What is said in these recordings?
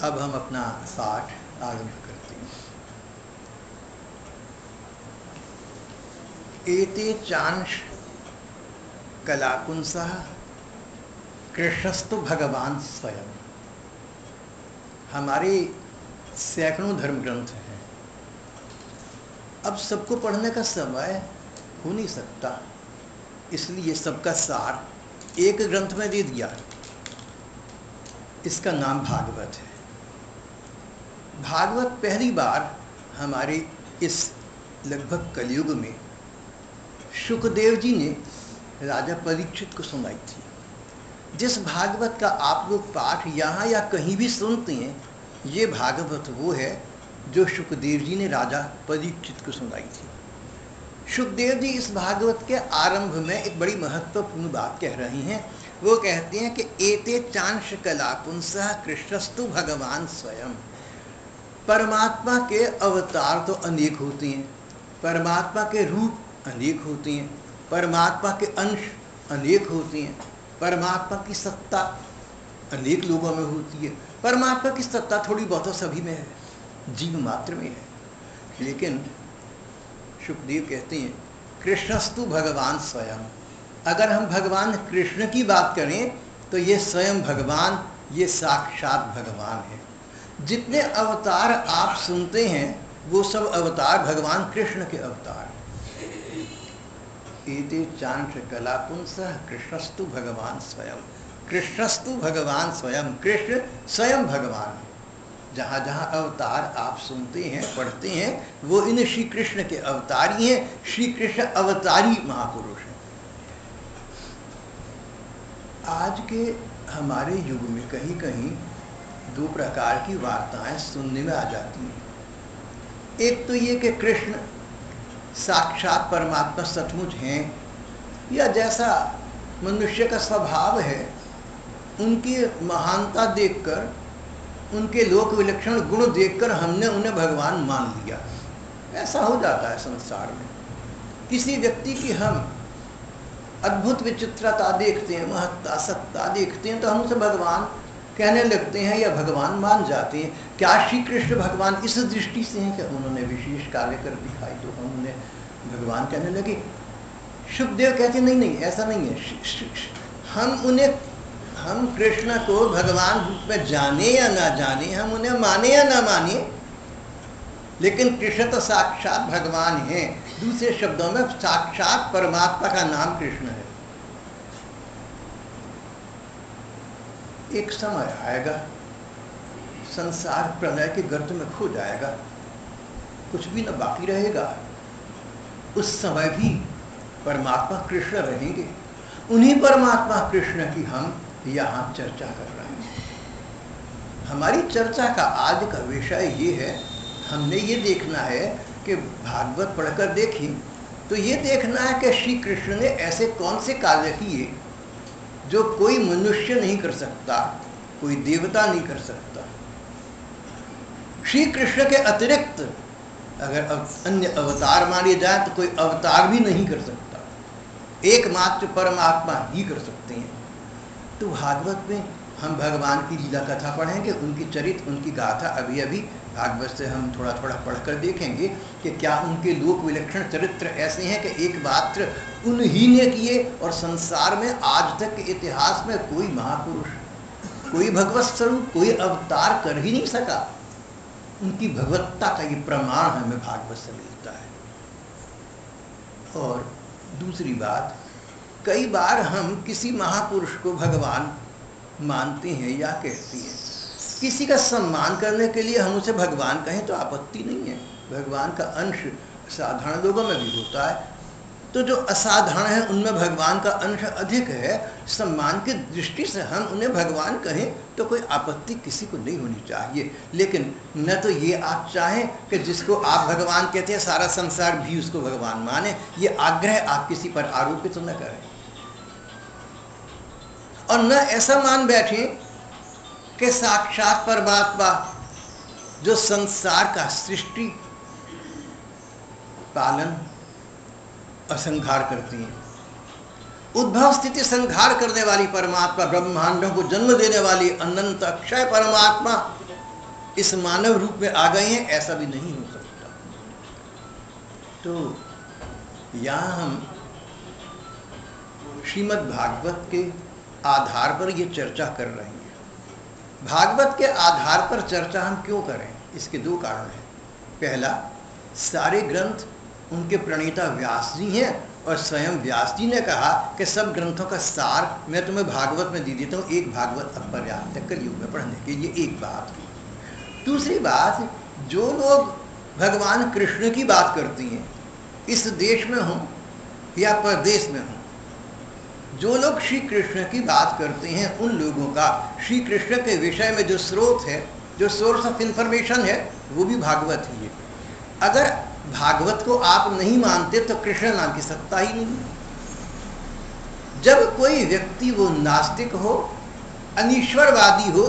अब हम अपना पाठ आरंभ करते हैं। एते चांश कलाकुंसः कृष्णस्तु भगवान स्वयं। हमारे सैकड़ों धर्म ग्रंथ हैं, अब सबको पढ़ने का समय हो नहीं सकता, इसलिए सबका सार एक ग्रंथ में दे दिया। इसका नाम भागवत है। भागवत पहली बार हमारे इस लगभग कलयुग में शुकदेव जी ने राजा परीक्षित को सुनाई थी। जिस भागवत का आप लोग पाठ यहाँ या कहीं भी सुनते हैं, ये भागवत वो है जो शुकदेव जी ने राजा परीक्षित को सुनाई थी। शुकदेव जी इस भागवत के आरंभ में एक बड़ी महत्वपूर्ण बात कह रही हैं। वो कहते हैं कि एते चांश कलाकुंसः कृष्णस्तु भगवान स्वयं। परमात्मा के अवतार तो अनेक होते हैं, परमात्मा के रूप अनेक होते हैं, परमात्मा के अंश अनेक होते हैं, परमात्मा की सत्ता अनेक लोगों में होती है। परमात्मा की सत्ता थोड़ी बहुत सभी में है, जीव मात्र में है। लेकिन शुकदेव कहते हैं कृष्णस्तु भगवान स्वयं। अगर हम भगवान कृष्ण की बात करें तो ये स्वयं भगवान, ये साक्षात भगवान है। जितने अवतार आप सुनते हैं वो सब अवतार भगवान कृष्ण के अवतार। एते चांश कलाकुंसः कृष्णस्तु भगवान स्वयं। कृष्णस्तु भगवान स्वयं, कृष्ण स्वयं भगवान है। जहाँ जहाँ अवतार आप सुनते हैं, पढ़ते हैं, वो इन श्री कृष्ण के अवतार ही हैं। श्री कृष्ण अवतारी महापुरुष हैं। आज के हमारे युग में कहीं कहीं दो प्रकार की वार्ताएं सुनने में आ जाती हैं। एक तो ये कि कृष्ण साक्षात परमात्मा सचमुच हैं, या जैसा मनुष्य का स्वभाव है उनकी महानता देखकर, उनके लोक विलक्षण गुण देखकर हमने उन्हें भगवान मान लिया। ऐसा हो जाता है संसार में। किसी व्यक्ति की हम अद्भुत विचित्रता देखते हैं, महत्ता सत्ता देखते हैं, तो हम उसे भगवान कहने लगते हैं या भगवान मान जाते हैं। क्या श्री कृष्ण भगवान इस दृष्टि से हैं कि उन्होंने विशेष कार्य कर दिखाई तो हम उन्हें भगवान कहने लगे? शुकदेव कहते नहीं नहीं, ऐसा नहीं है। हम कृष्ण को भगवान रूप में जाने या ना जाने, हम उन्हें माने या ना माने, लेकिन कृष्ण तो साक्षात भगवान हैं। दूसरे शब्दों में साक्षात परमात्मा का नाम कृष्ण है। एक समय आएगा संसार प्रलय के गर्त में खो जाएगा, कुछ भी न बाकी रहेगा। उस समय भी परमात्मा कृष्ण रहेंगे। उन्हीं परमात्मा कृष्ण की हम यहाँ चर्चा कर रहे हैं। हमारी चर्चा का आज का विषय ये है, हमने ये देखना है कि भागवत पढ़कर देखें तो ये देखना है कि श्री कृष्ण ने ऐसे कौन से कार्य किए जो कोई मनुष्य नहीं कर सकता, कोई देवता नहीं कर सकता। श्री कृष्ण के अतिरिक्त अगर अन्य अवतार माने जाए तो कोई अवतार भी नहीं कर सकता, एकमात्र परमात्मा ही कर सकते हैं। तो भागवत में हम भगवान की लीला कथा पढ़ेंगे, उनकी चरित्र, उनकी गाथा अभी अभी भागवत से हम थोड़ा थोड़ा पढ़कर देखेंगे कि क्या उनके लोक विलक्षण चरित्र ऐसे हैं कि एकमात्र उन्हीं ने किए और संसार में आज तक के इतिहास में कोई महापुरुष, कोई भगवत स्वरूप, कोई अवतार कर ही नहीं सका। उनकी भगवत्ता का ये प्रमाण हमें भागवत से मिलता है। और दूसरी बात, कई बार हम किसी महापुरुष को भगवान मानते हैं या कहते हैं, किसी का सम्मान करने के लिए हम उसे भगवान कहें तो आपत्ति नहीं है। भगवान का अंश साधारण लोगों में भी होता है, तो जो असाधारण है उनमें भगवान का अंश अधिक है। सम्मान की दृष्टि से हम उन्हें भगवान कहें तो कोई आपत्ति किसी को नहीं होनी चाहिए। लेकिन न तो ये आप चाहें कि जिसको आप भगवान कहते हैं सारा संसार भी उसको भगवान माने, ये आग्रह आप किसी पर आरोपित तो न करें। और न ऐसा मान बैठे कि साक्षात परमात्मा जो संसार का सृष्टि, पालन, असंहार करती हैं, उद्भव स्थिति संहार करने वाली परमात्मा, ब्रह्मांडों को जन्म देने वाली अनंत अक्षय परमात्मा इस मानव रूप में आ गए हैं, ऐसा भी नहीं हो सकता। तो यहाँ हम श्रीमद् भागवत के आधार पर ये चर्चा कर रहे हैं। भागवत के आधार पर चर्चा हम क्यों करें? इसके दो कारण हैं। पहला, सारे ग्रंथ उनके प्रणेता व्यास जी हैं और स्वयं व्यास जी ने कहा कि सब ग्रंथों का सार मैं तुम्हें भागवत में दे देता हूँ, एक भागवत अब पर्याप्त है कलयुग में पढ़ने के लिए। एक बात। दूसरी बात, जो लोग भगवान कृष्ण की बात करती हैं, इस देश में हों या परदेश में हों, जो लोग श्री कृष्ण की बात करते हैं, उन लोगों का श्री कृष्ण के विषय में जो स्रोत है, जो सोर्स ऑफ इंफॉर्मेशन है, वो भी भागवत ही है। अगर भागवत को आप नहीं मानते तो कृष्ण नाम की सत्ता ही नहीं। जब कोई व्यक्ति वो नास्तिक हो, अनीश्वरवादी हो,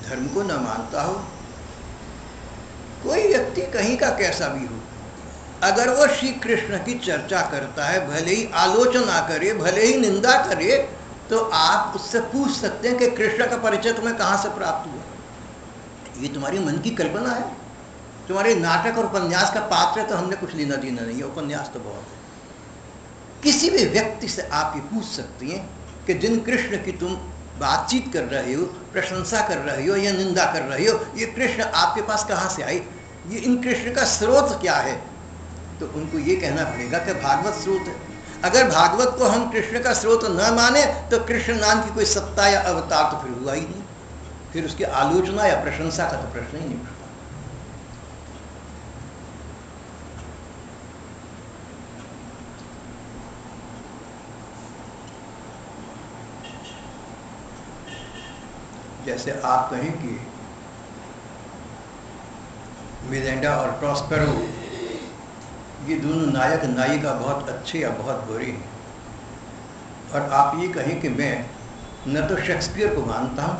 धर्म को न मानता हो, कोई व्यक्ति कहीं का कैसा भी हो, अगर वो श्री कृष्ण की चर्चा करता है, भले ही आलोचना करे, भले ही निंदा करे, तो आप उससे पूछ सकते हैं कि कृष्ण का परिचय तुम्हें कहाँ से प्राप्त हुआ? ये तुम्हारी मन की कल्पना है, तुम्हारे नाटक और उपन्यास का पात्र तो हमने कुछ लेना देना नहीं है, उपन्यास तो बहुत है। किसी भी व्यक्ति से आप ये पूछ सकती हैं कि जिन कृष्ण की तुम बातचीत कर रहे हो, प्रशंसा कर रहे हो या निंदा कर रहे हो, ये कृष्ण आपके पास कहाँ से आए? ये इन कृष्ण का स्रोत क्या है? तो उनको ये कहना पड़ेगा कि भागवत स्रोत है। अगर भागवत को हम कृष्ण का स्रोत न माने तो कृष्ण नाम की कोई सत्ता या अवतार तो फिर हुआ ही नहीं, फिर उसकी आलोचना या प्रशंसा का तो प्रश्न ही नहीं उठता। जैसे आप कहें कि मिरांडा और प्रॉस्पेरो, ये दोनों नायक नायिका बहुत अच्छे या बहुत बुरे हैं, और आप ये कहें कि मैं न तो शेक्सपियर को मानता हूँ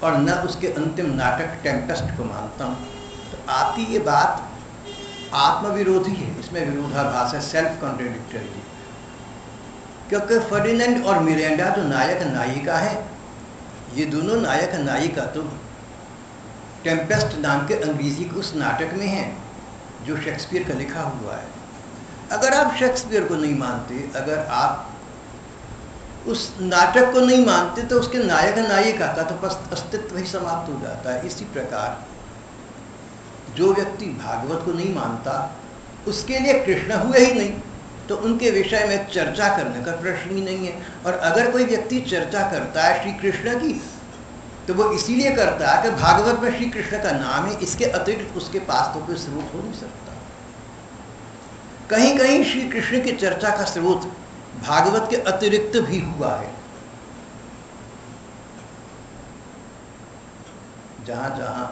और न उसके अंतिम नाटक टेम्पेस्ट को मानता हूँ, तो आपकी ये बात आत्मविरोधी है, इसमें विरोधाभास है, सेल्फ कॉन्ट्रेडिक्टरी। क्योंकि फर्डिनेंड और मिरांडा जो नायक नायिका है, ये दोनों नायक नायिका तो टेम्पेस्ट नाम के अंग्रेजी के उस नाटक में हैं जो शेक्सपियर का लिखा हुआ है। अगर आप शेक्सपियर को नहीं मानते, अगर आप उस नाटक को नहीं मानते, तो उसके नायक नायिका का तो अस्तित्व ही समाप्त हो जाता है। इसी प्रकार जो व्यक्ति भागवत को नहीं मानता, उसके लिए कृष्ण हुए ही नहीं, तो उनके विषय में चर्चा करने का प्रश्न ही नहीं है। और अगर कोई व्यक्ति चर्चा करता है श्री कृष्ण की, तो वो इसीलिए करता है कि भागवत में श्री कृष्ण का नाम है, इसके अतिरिक्त उसके पास तो कोई स्रोत हो नहीं सकता। कहीं कहीं श्री कृष्ण की चर्चा का स्रोत भागवत के अतिरिक्त भी हुआ है। जहां जहां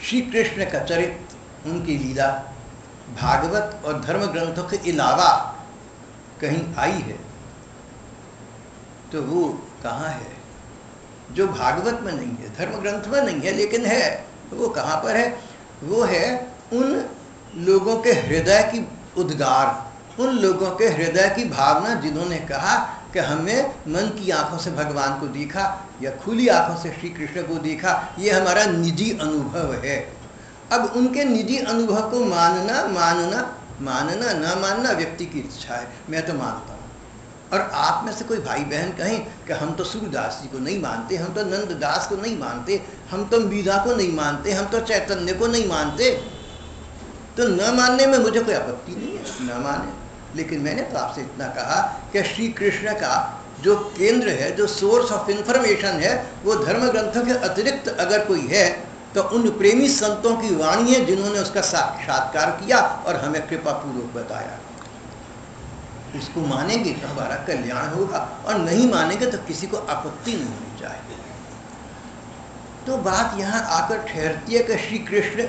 श्री कृष्ण का चरित्र, उनकी लीला भागवत और धर्म ग्रंथों के अलावा कहीं आई है, तो वो कहाँ है? जो भागवत में नहीं है, धर्म ग्रंथ में नहीं है, लेकिन है, वो कहाँ पर है? वो है उन लोगों के हृदय की उद्गार, उन लोगों के हृदय की भावना जिन्होंने कहा कि हमने मन की आंखों से भगवान को देखा या खुली आंखों से श्री कृष्ण को देखा, ये हमारा निजी अनुभव है। अब उनके निजी अनुभव को मानना न मानना व्यक्ति की इच्छा है। मैं तो मानता हूँ, और आप में से कोई भाई बहन कहें कि हम तो सूरदास जी को नहीं मानते, हम तो नंददास को नहीं मानते, हम तो मीरा को नहीं मानते, हम तो चैतन्य को नहीं मानते, तो न मानने में मुझे कोई आपत्ति नहीं है, न माने। लेकिन मैंने तो आपसे इतना कहा कि श्री कृष्ण का जो केंद्र है, जो सोर्स ऑफ इंफॉर्मेशन है, वो धर्म ग्रंथों के अतिरिक्त अगर कोई है तो उन प्रेमी संतों की वाणी है जिन्होंने उसका साक्षात्कार किया और हमें कृपा पूर्वक बताया। उसको मानेंगे तो हमारा कल्याण होगा, और नहीं मानेंगे तो किसी को आपत्ति नहीं होनी चाहिए। तो बात यहाँ आकर ठहरती है कि श्री कृष्ण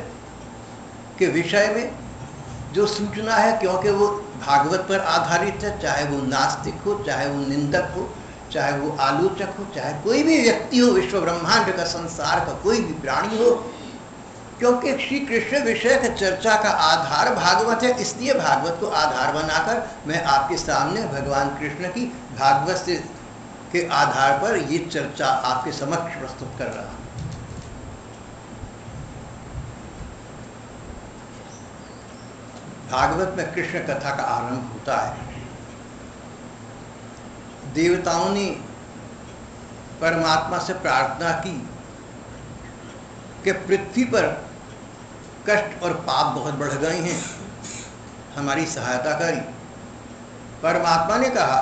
के विषय में जो सूचना है, क्योंकि वो भागवत पर आधारित है, चाहे वो नास्तिक हो, चाहे वो निंदक हो, चाहे वो आलोचक हो, चाहे कोई भी व्यक्ति हो, विश्व ब्रह्मांड का, संसार का कोई भी प्राणी हो, क्योंकि श्री कृष्ण विषय का चर्चा का आधार भागवत है, इसलिए भागवत को आधार बनाकर मैं आपके सामने भगवान कृष्ण की भागवत से के आधार पर ये चर्चा आपके समक्ष प्रस्तुत कर रहा हूं। भागवत में कृष्ण कथा का आरंभ होता है। देवताओं ने परमात्मा से प्रार्थना की कि पृथ्वी पर कष्ट और पाप बहुत बढ़ गए हैं, हमारी सहायता करी। परमात्मा ने कहा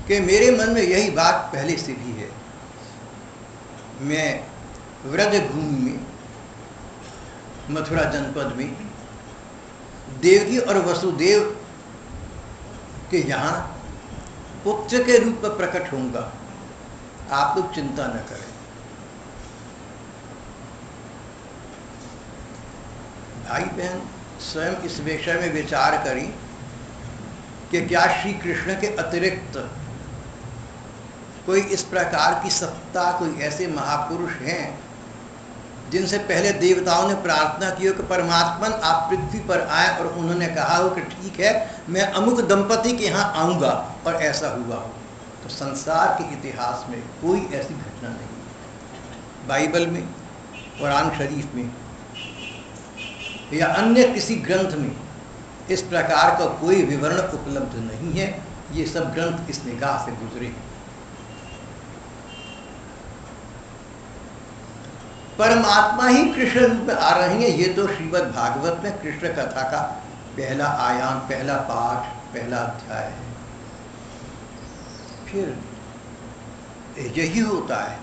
कि मेरे मन में यही बात पहले से भी है। मैं व्रजभूमि में, मथुरा जनपद में देवकी और वसुदेव के यहाँ पुत्र के रूप में प्रकट होऊंगा, आप लोग चिंता न करें। भाई बहन स्वयं इस विषय में विचार करें कि क्या श्री कृष्ण के अतिरिक्त कोई इस प्रकार की सत्ता, कोई ऐसे महापुरुष हैं जिनसे पहले देवताओं ने प्रार्थना की हो कि परमात्मन आप पृथ्वी पर आए, और उन्होंने कहा हो कि ठीक है मैं अमुक दंपति के यहाँ आऊँगा, और ऐसा हुआ हो। तो संसार के इतिहास में कोई ऐसी घटना नहीं। बाइबल में, कुरान शरीफ में या अन्य किसी ग्रंथ में इस प्रकार का कोई विवरण उपलब्ध नहीं है। ये सब ग्रंथ इस निगाह से गुजरे हैं। परमात्मा ही कृष्ण रूप में आ रहे हैं। ये तो श्रीमद् भागवत में कृष्ण कथा का पहला आयाम, पहला पाठ, पहला अध्याय है। फिर यही होता है,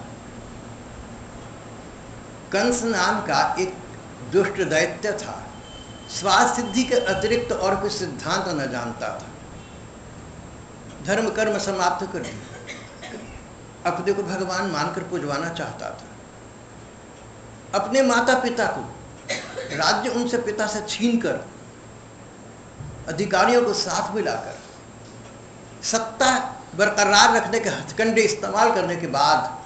कंस नाम का एक दुष्ट दैत्य था, स्वार्थ सिद्धि के अतिरिक्त और कोई सिद्धांत न जानता था। धर्म कर्म समाप्त कर दिया, अपने को भगवान मानकर पुजवाना चाहता था। अपने माता पिता को, राज्य उनसे पिता से छीनकर, अधिकारियों को साथ मिलाकर, सत्ता बरकरार रखने के हथकंडे इस्तेमाल करने के बाद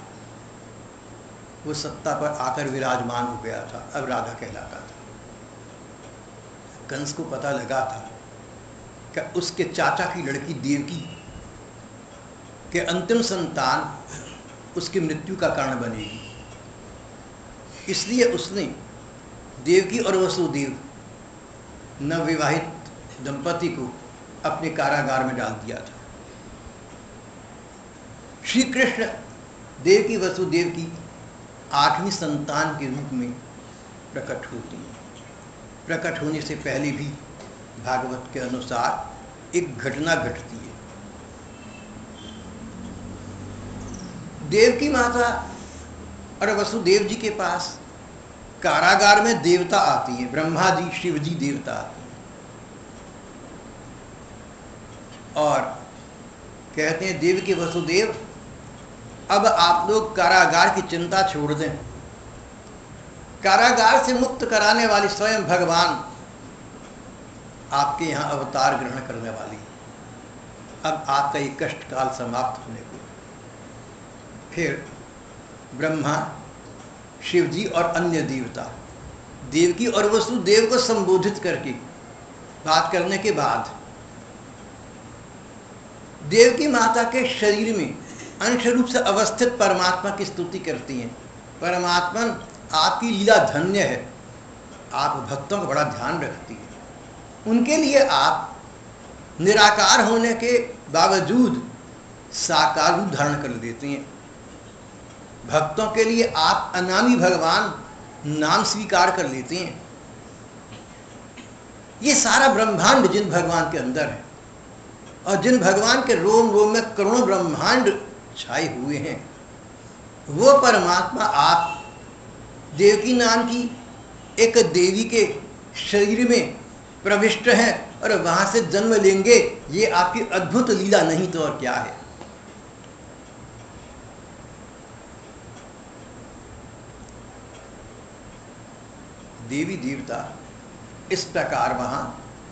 वो सत्ता पर आकर विराजमान हो गया था। अब राजा कहलाता था। कंस को पता लगा था कि उसके चाचा की लड़की देवकी के अंतिम संतान उसकी मृत्यु का कारण बनेगी। इसलिए उसने देवकी और वसुदेव नवविवाहित दंपति को अपने कारागार में डाल दिया था। श्री कृष्ण देवकी वसुदेव की 8वीं संतान के रूप में प्रकट होती है। प्रकट होने से पहले भी भागवत के अनुसार एक घटना घटती है। देवकी माता और वसुदेव जी के पास कारागार में देवता आती हैं, ब्रह्मा जी, शिव जी देवता आते हैं और कहते हैं देवकी वसुदेव अब आप लोग कारागार की चिंता छोड़ दें। कारागार से मुक्त कराने वाली स्वयं भगवान आपके यहाँ अवतार ग्रहण करने वाली। अब आपका ये कष्ट काल समाप्त होने को। फिर ब्रह्मा, शिव जी और अन्य देवता देवकी और वसुदेव को संबोधित करके बात करने के बाद देवकी माता के शरीर में अंश रूप से अवस्थित परमात्मा की स्तुति करती हैं। परमात्मन आपकी लीला धन्य है, आप भक्तों का बड़ा ध्यान रखती है। उनके लिए आप निराकार होने के बावजूद साकार रूप धारण कर देते हैं। भक्तों के लिए आप अनामी भगवान नाम स्वीकार कर लेते हैं। ये सारा ब्रह्मांड जिन भगवान के अंदर है और जिन भगवान के रोम रोम में करोड़ों ब्रह्मांड छाए हुए हैं, वो परमात्मा आप देवकी नाम की एक देवी के शरीर में प्रविष्ट हैं और वहां से जन्म लेंगे। ये आपकी अद्भुत लीला नहीं तो और क्या है। देवी देवता इस प्रकार वहां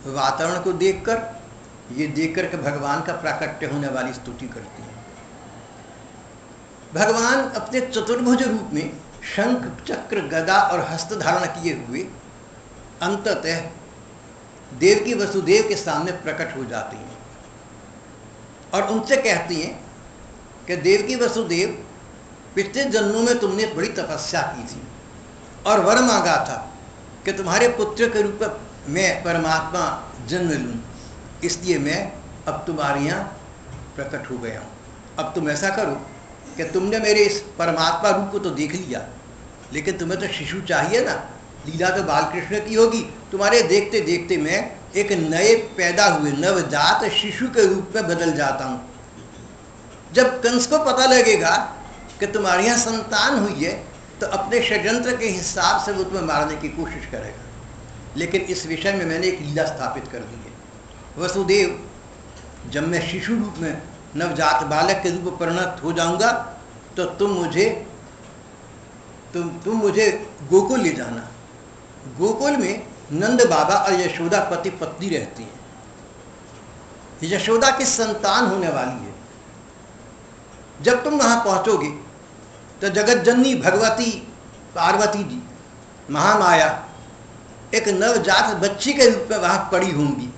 वातावरण को देखकर, ये देखकर के भगवान का प्राकट्य होने वाली स्तुति करती हैं। भगवान अपने चतुर्भुज रूप में शंख, चक्र, गदा और हस्त धारण किए हुए अंततः देवकी वसुदेव के सामने प्रकट हो जाती हैं। और उनसे कहती हैं कि देवकी वसुदेव, पिछले जन्मों में तुमने बड़ी तपस्या की थी और वर मांगा था कि तुम्हारे पुत्र के रूप में मैं परमात्मा जन्म लूँ, इसलिए मैं अब तुम्हारे यहाँ प्रकट हो गया हूँ। अब तुम ऐसा करो कि तुमने मेरे इस परमात्मा रूप को तो देख लिया, लेकिन तुम्हें तो शिशु चाहिए ना, लीला तो बालकृष्ण की होगी। तुम्हारे देखते देखते मैं एक नए पैदा हुए नवजात शिशु के रूप में बदल जाता हूँ। जब कंस को पता लगेगा कि तुम्हारे यहाँ संतान हुई है तो अपने षड्यंत्र के हिसाब से वो तुम्हें मारने की कोशिश करेगा, लेकिन इस विषय में मैंने एक लीला स्थापित कर दी है। वसुदेव, जब मैं शिशु रूप में नवजात बालक के रूप में परिणत हो जाऊंगा तो तुम मुझे गोकुल ले जाना। गोकुल में नंद बाबा और यशोदा पति पत्नी रहती हैं। यशोदा की संतान होने वाली है। जब तुम वहां पहुंचोगे तो जगत जननी भगवती पार्वती जी, महामाया, एक नवजात बच्ची के रूप में वहां पड़ी होंगी।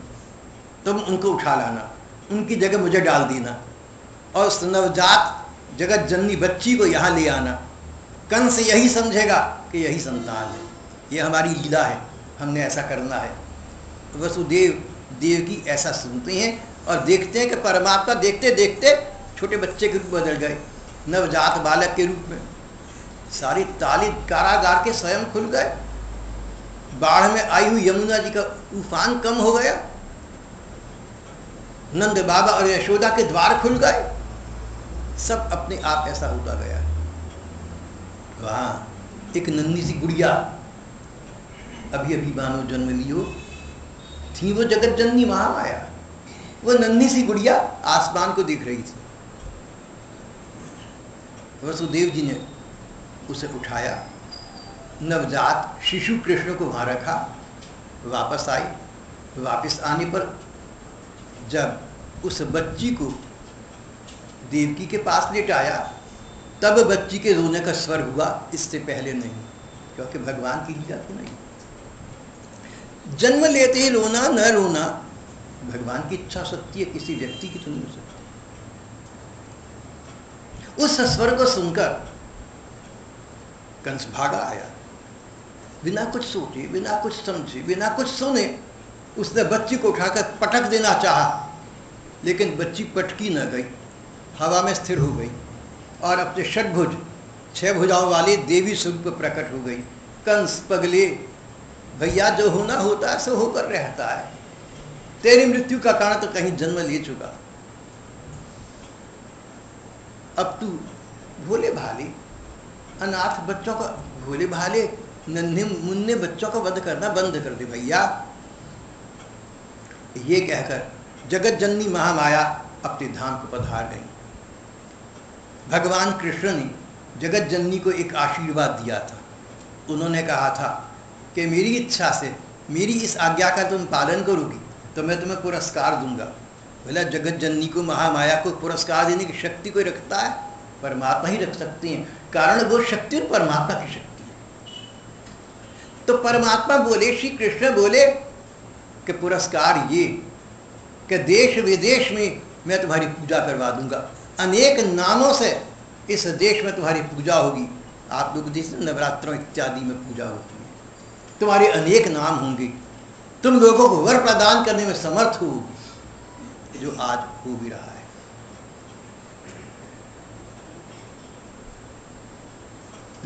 तुम उनको उठा लाना, उनकी जगह मुझे डाल देना और उस नवजात जगत जननी बच्ची को यहाँ ले आना। कंस यही समझेगा कि यही संतान है, ये हमारी लीला है, हमने ऐसा करना है। वसुदेव देवकी ऐसा सुनते हैं और देखते हैं कि परमात्मा देखते देखते छोटे बच्चे के रूप में बदल गए, नवजात बालक के रूप में। सारी ताली कारागार के स्वयं खुल गए, बाढ़ में आई हुई यमुना जी का उफान कम हो गया, नंद बाबा और यशोदा के द्वार खुल गए, सब अपने आप ऐसा होता गया। वहां एक नन्ही सी गुड़िया अभी अभी मानो जन्म लियो थी, वो जगत जननी महामाया, वो नन्ही सी गुड़िया आसमान को देख रही थी। वसुदेव जी ने उसे उठाया, नवजात शिशु कृष्ण को वहां रखा, वापस आई। वापस आने पर जब उस बच्ची को देवकी के पास लेटाया तब बच्ची के रोने का स्वर हुआ, इससे पहले नहीं, क्योंकि भगवान की लीला तो नहीं। जन्म लेते ही रोना न रोना भगवान की इच्छा सत्य है, किसी व्यक्ति की तो नहीं हो सकती। उस स्वर को सुनकर कंस भागा आया, बिना कुछ सोचे, बिना कुछ समझे, बिना कुछ सुने उसने बच्ची को उठाकर पटक देना चाहा, लेकिन बच्ची पटकी न गई, हवा में स्थिर हो गई और अपने षटभुज 6 भुजाओं वाली देवी स्वरूप प्रकट हो गई। कंस पगले, भैया जो होना होता है सो होकर रहता है, तेरी मृत्यु का कारण तो कहीं जन्म ले चुका, अब तू भोले भाले अनाथ बच्चों का, भोले भाले नन्हे मुन्ने बच्चों का वध करना बंद कर दे भैया। ये कहकर जगत जननी महामाया अपने धाम को पधार गई। भगवान कृष्ण ने जगत जननी को एक आशीर्वाद दिया था। उन्होंने कहा था कि मेरी इच्छा से, मेरी इस आज्ञा का तुम पालन करोगी तो मैं तुम्हें पुरस्कार दूंगा। बोला जगत जननी को, महामाया को पुरस्कार देने की शक्ति कोई रखता है? परमात्मा ही रख सकते हैं, कारण वो शक्ति और परमात्मा की शक्ति है। तो परमात्मा बोले, श्री कृष्ण बोले कि पुरस्कार ये कि देश विदेश में मैं तुम्हारी पूजा करवा दूंगा, अनेक नामों से इस देश में तुम्हारी पूजा होगी। आप लोग जैसे नवरात्रों इत्यादि में पूजा होती है, तुम्हारे अनेक नाम होंगे, तुम लोगों को वर प्रदान करने में समर्थ होगी, जो आज हो भी रहा है।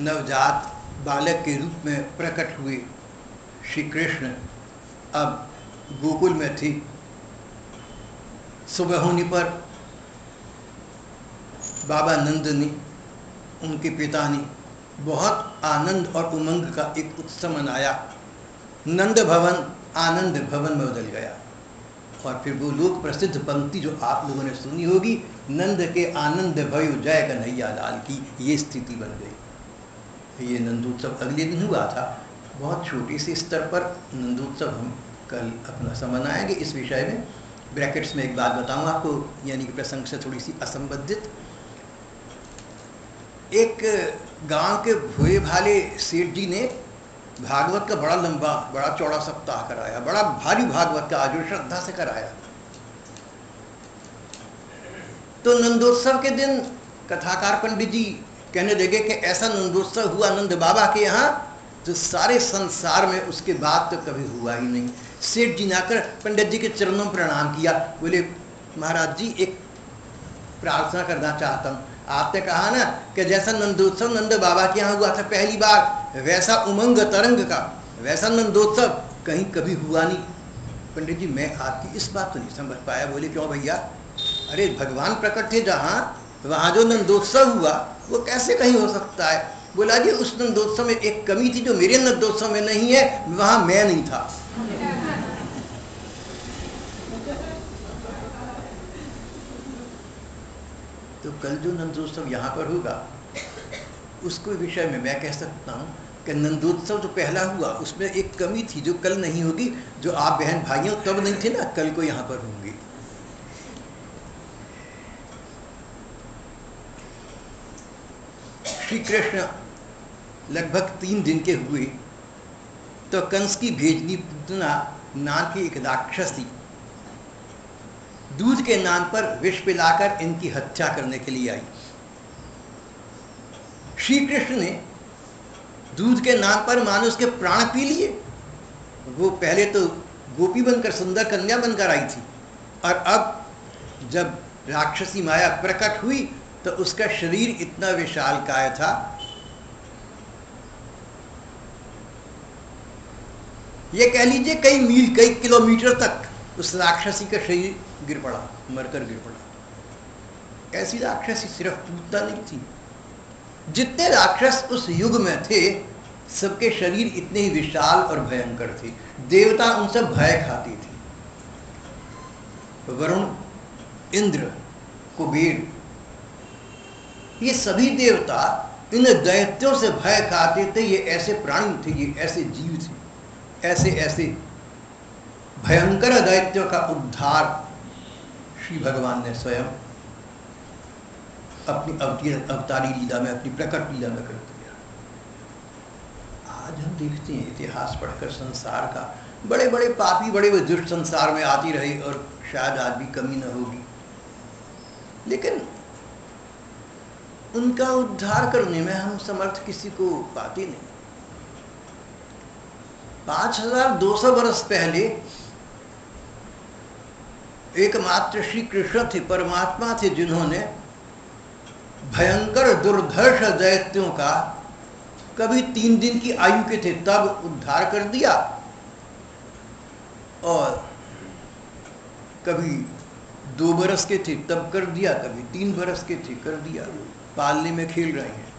नवजात बालक के रूप में प्रकट हुए श्री कृष्ण अब गोकुल में थे। सुबह होने पर बाबा नंद ने, उनके पिता ने बहुत आनंद और उमंग का एक उत्सव मनाया। नंद भवन आनंद भवन में बदल गया और फिर वो लोक प्रसिद्ध पंक्ति जो आप लोगों ने सुनी होगी, नंद के आनंद भयो जय कन्हैया लाल की, ये स्थिति बन गई। ये नंदोत्सव अगले दिन हुआ था। बहुत छोटे से स्तर पर नंदोत्सव हम कल अपना समय मनाएंगे। इस विषय में ब्रैकेट्स में एक बात बताऊं आपको, यानी कि प्रसंग से थोड़ी सी असंबंधित। एक गांव के भोले भाले सेठ जी ने भागवत का बड़ा लंबा बड़ा चौड़ा सप्ताह कराया, बड़ा भारी भागवत का आयोजन श्रद्धा से कराया। तो नंदोत्सव के दिन कथाकार पंडित जी कहने लगे कि ऐसा नंदोत्सव हुआ नंद बाबा के यहाँ तो सारे संसार में उसके बाद तो कभी हुआ ही नहीं। सेठ जी ने आकर पंडित जी के चरणों में प्रणाम किया, बोले महाराज जी एक प्रार्थना करना चाहता हूँ। आपने कहा ना कि जैसा नंदोत्सव नंद बाबा के यहाँ हुआ था पहली बार, वैसा उमंग तरंग का वैसा नंदोत्सव कहीं कभी हुआ नहीं। पंडित जी मैं आपकी इस बात तो नहीं समझ पाया। बोले क्यों भैया? अरे भगवान प्रकट थे जहाँ, वहाँ जो नंदोत्सव हुआ वो कैसे कहीं हो सकता है? बोला जी उस नंदोत्सव में एक कमी थी जो मेरे नंदोत्सव में नहीं है, वहाँ मैं नहीं था। तो कल जो नंदोत्सव यहाँ पर होगा उसको विषय में मैं कह सकता हूँ कि नंदोत्सव जो पहला हुआ उसमें एक कमी थी जो कल नहीं होगी। जो आप बहन भाइयों तब नहीं थे ना, कल को यहाँ पर होंगे। श्री कृष्ण लगभग 3 दिन के हुए तो कंस की भेजनी पूतना नाम की एक राक्षसी दूध के नाम पर विष पिलाकर इनकी हत्या करने के लिए आई। श्री कृष्ण ने दूध के नाम पर मानो उसके प्राण पी लिए। वो पहले तो गोपी बनकर सुंदर कन्या बनकर आई थी और अब जब राक्षसी माया प्रकट हुई तो उसका शरीर इतना विशालकाय था, ये कह लीजिए कई मील कई किलोमीटर तक उस राक्षसी का शरीर गिर पड़ा, मरकर गिर पड़ा। ऐसी राक्षसी सिर्फ पूतना नहीं थी, जितने राक्षस उस युग में थे सबके शरीर इतने ही विशाल और भयंकर थे। देवता उनसे भय खाती थी। वरुण, इंद्र, कुबेर, ये सभी देवता इन दैत्यों से भय खाते थे। ये ऐसे प्राणी थे, ये ऐसे जीव थे, ऐसे ऐसे भयंकर दैत्यों का उद्धार श्री भगवान ने स्वयं अपनी अवतारी लीला में, अपनी प्रकट लीला में कर दिया। आज हम देखते हैं इतिहास पढ़कर संसार का, बड़े बड़े पापी बड़े बड़े दुष्ट संसार में आती रही और शायद आज भी कमी न होगी, लेकिन उनका उद्धार करने में हम समर्थ किसी को पाते नहीं। 5200 वर्ष पहले एकमात्र श्री कृष्ण थे, परमात्मा थे, जिन्होंने भयंकर दुर्धर्ष दैत्यों का कभी 3 दिन की आयु के थे तब उद्धार कर दिया और कभी 2 बरस के थे तब कर दिया, कभी 3 बरस के थे कर दिया। पालने में खेल रहे हैं,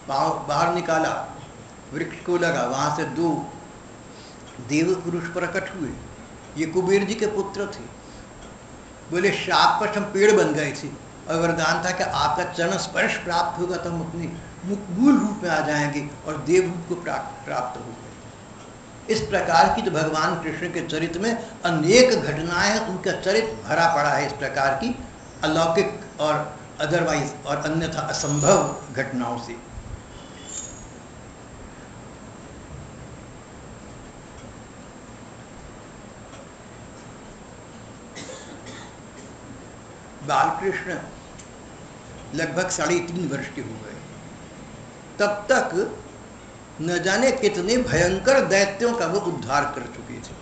पांव बाहर निकाला, वृक्ष को लगा, वहां से 2 देव पुरुष प्रकट हुए। ये कुबेर जी के पुत्र थे। बोले शाप पर हम पेड़ बन गए थे और वरदान था कि आपका चरण स्पर्श प्राप्त होगा तो हम अपने मूल रूप में आ जाएंगे और देव रूप को प्राप्त हो गए। इस प्रकार की तो भगवान कृष्ण के चरित्र में अनेक घटनाएं हैं, उनका चरित्र भरा पड़ा है इस प्रकार की अलौकिक और अदरवाइज और अन्यथा असंभव घटनाओं से। बालकृष्ण लगभग 3.5 वर्ष के हो गए, तब तक न जाने कितने भयंकर दैत्यों का वो उद्धार कर चुके थे।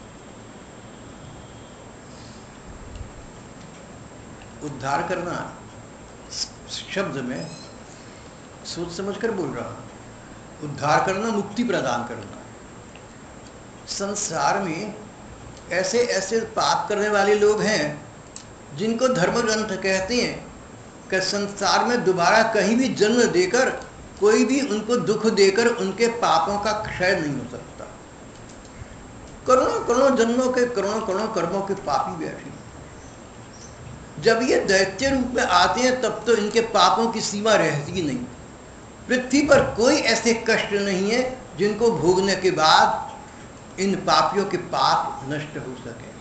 उद्धार करना शब्द में सोच समझकर बोल रहा हूं। उद्धार करना मुक्ति प्रदान करना। संसार में ऐसे ऐसे पाप करने वाले लोग हैं जिनको धर्म ग्रंथ कहते हैं कि संसार में दोबारा कहीं भी जन्म देकर कोई भी उनको दुख देकर उनके पापों का क्षय नहीं हो सकता। करोड़ों करोड़ों जन्मों के करोड़ों करोड़ों कर्मों के पापी बैठे, जब ये दैत्य रूप में आते हैं तब तो इनके पापों की सीमा रहती नहीं। पृथ्वी पर कोई ऐसे कष्ट नहीं है जिनको भोगने के बाद इन पापियों के पाप नष्ट हो सके।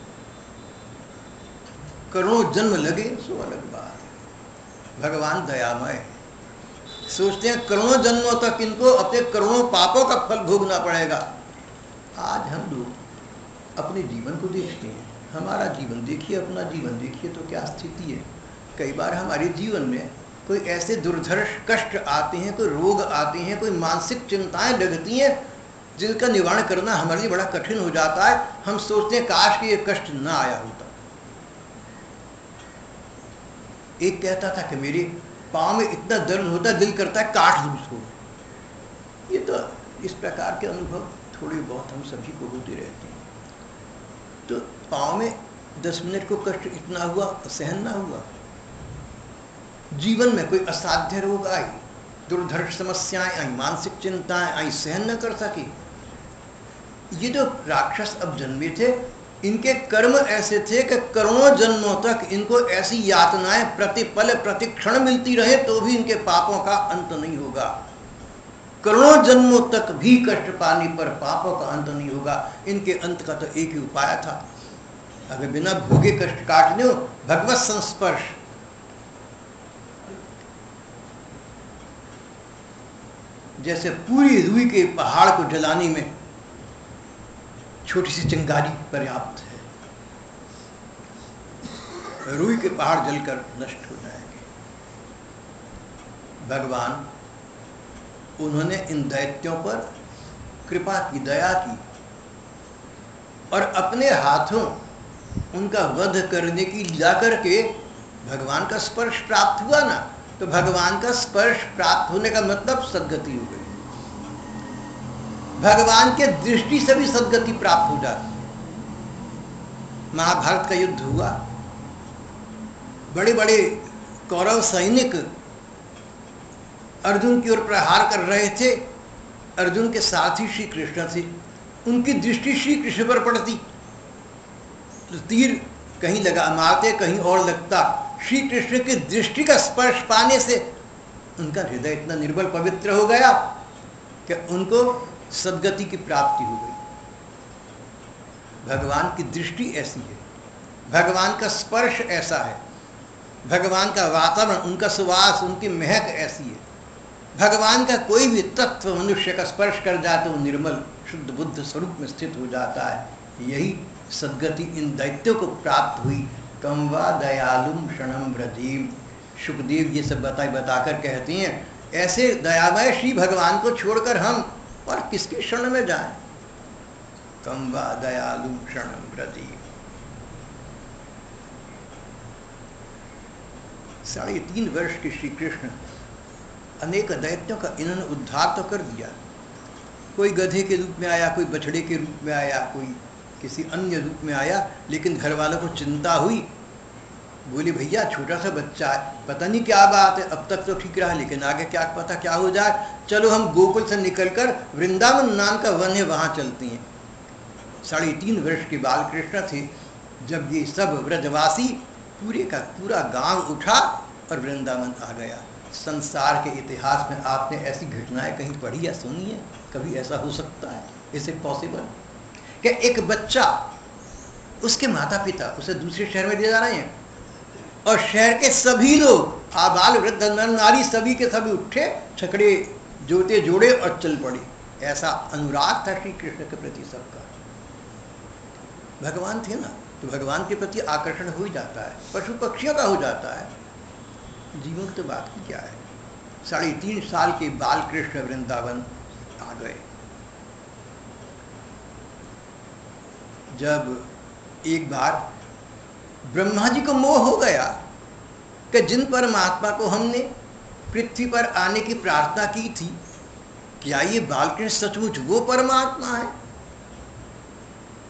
करोड़ों जन्म लगे सो अलग बात है। भगवान दयामय, सोचते हैं करोड़ों जन्मों तक इनको अपने करोड़ों पापों का फल भोगना पड़ेगा। आज हम लोग अपने जीवन को देखते हैं, हमारा जीवन देखिए, अपना जीवन देखिए तो क्या स्थिति है। कई बार हमारे जीवन में कोई ऐसे दुर्धर्ष कष्ट आते हैं, कोई रोग आते हैं, कोई मानसिक चिंताएं लगती हैं जिनका निवारण करना हमारे लिए बड़ा कठिन हो जाता है। हम सोचते हैं काश कि ये कष्ट ना आया होता। एक कहता था कि मेरे पाँव में इतना दर्द होता है, दिल करता है काट दूं इसको। ये तो इस प्रकार के अनुभव थोड़े बहुत हम सभी को होते रहते हैं। तो पाँव में 10 मिनट को कष्ट इतना हुआ, सहन ना हुआ। जीवन में कोई असाध्य रोग आई, दुर्धर्ष समस्याएं आई, मानसिक चिंताएं आई, सहन न कर सके। ये जो राक्षस अब जन्मे थे, इनके कर्म ऐसे थे कि करोड़ों जन्मों तक इनको ऐसी यातनाएं प्रतिपल प्रतिक्षण मिलती रहे तो भी इनके पापों का अंत नहीं होगा। करोड़ों जन्मों तक भी कष्ट पाने पर पापों का अंत नहीं होगा। इनके अंत का तो एक ही उपाय था, अगर बिना भोगे कष्ट काटने हो, भगवत संस्पर्श। जैसे पूरी रुई के पहाड़ को जलाने में छोटी सी चिंगारी पर्याप्त है, रुई के पहाड़ जलकर नष्ट हो जाएंगे। भगवान उन्होंने इन दैत्यों पर कृपा की, दया की, और अपने हाथों उनका वध करने की लीला करके भगवान का स्पर्श प्राप्त हुआ ना। तो भगवान का स्पर्श प्राप्त होने का मतलब सद्गति हो गई। भगवान के दृष्टि से भी सद्गति प्राप्त हो जाती है। महाभारत का युद्ध हुआ, बड़े बड़े कौरव सैनिक अर्जुन की ओर प्रहार कर रहे थे। अर्जुन के साथी श्री कृष्ण थे, उनकी दृष्टि श्री कृष्ण पर पड़ती तो तीर कहीं लगा मारते, कहीं और लगता। श्री कृष्ण की दृष्टि का स्पर्श पाने से उनका हृदय इतना निर्बल पवित्र हो गया कि उनको सद्गति की प्राप्ति हो गई। भगवान की दृष्टि ऐसी है, भगवान का स्पर्श ऐसा है, भगवान का वातावरण, उनका सुवास, उनकी महक ऐसी है। भगवान का कोई भी तत्व मनुष्य का स्पर्श कर जाए तो वो निर्मल शुद्ध बुद्ध स्वरूप में स्थित हो जाता है। यही सद्गति इन दैत्यों को प्राप्त हुई। कम वा दयालुम क्षणम व्रजीम। सुखदेव ये सब बताकर कहते हैं, ऐसे दयामय श्री भगवान को छोड़कर हम और किसके शरण में जाएं। कम वा दयालुम क्षणम व्रजीम। 3.5 वर्ष के श्री कृष्ण अनेक दैत्यों का इन्होंने उद्धार तो कर दिया। कोई गधे के रूप में आया, कोई बछड़े के रूप में आया, कोई किसी अन्य रूप में आया, लेकिन घर वालों को चिंता हुई। बोले भैया छोटा सा बच्चा है, पता नहीं क्या बात है, अब तक तो ठीक रहा लेकिन आगे क्या पता क्या हो जाए। चलो हम गोकुल से निकलकर वृंदावन नाम का वन है वहां चलती हैं। 3.5 वर्ष के बाल कृष्ण थे जब ये सब व्रजवासी पूरे का पूरा गांव उठा और वृंदावन आ गया। संसार के इतिहास में आपने ऐसी घटनाएं कहीं पढ़ी या सुनी है? कभी ऐसा हो सकता है? इज इट पॉसिबल कि एक बच्चा, उसके माता पिता उसे दूसरे शहर में ले जा रहे हैं और शहर के सभी लोग, आबाल वृद्ध नर नारी, सभी के सभी उठे, छकड़े जोते जोड़े और चल पड़े। ऐसा अनुराग था श्री कृष्ण के प्रति सबका। भगवान थे ना, तो भगवान के प्रति आकर्षण हो ही जाता है, पशु पक्षियों का हो जाता है। जीवन की तो बात की क्या है। 3.5 साल के बाल कृष्ण वृंदावन आ गए। जब एक बार ब्रह्मा जी को मोह हो गया कि जिन परमात्मा को हमने पृथ्वी पर आने की प्रार्थना की थी, क्या ये बालकृष्ण सचमुच वो परमात्मा है?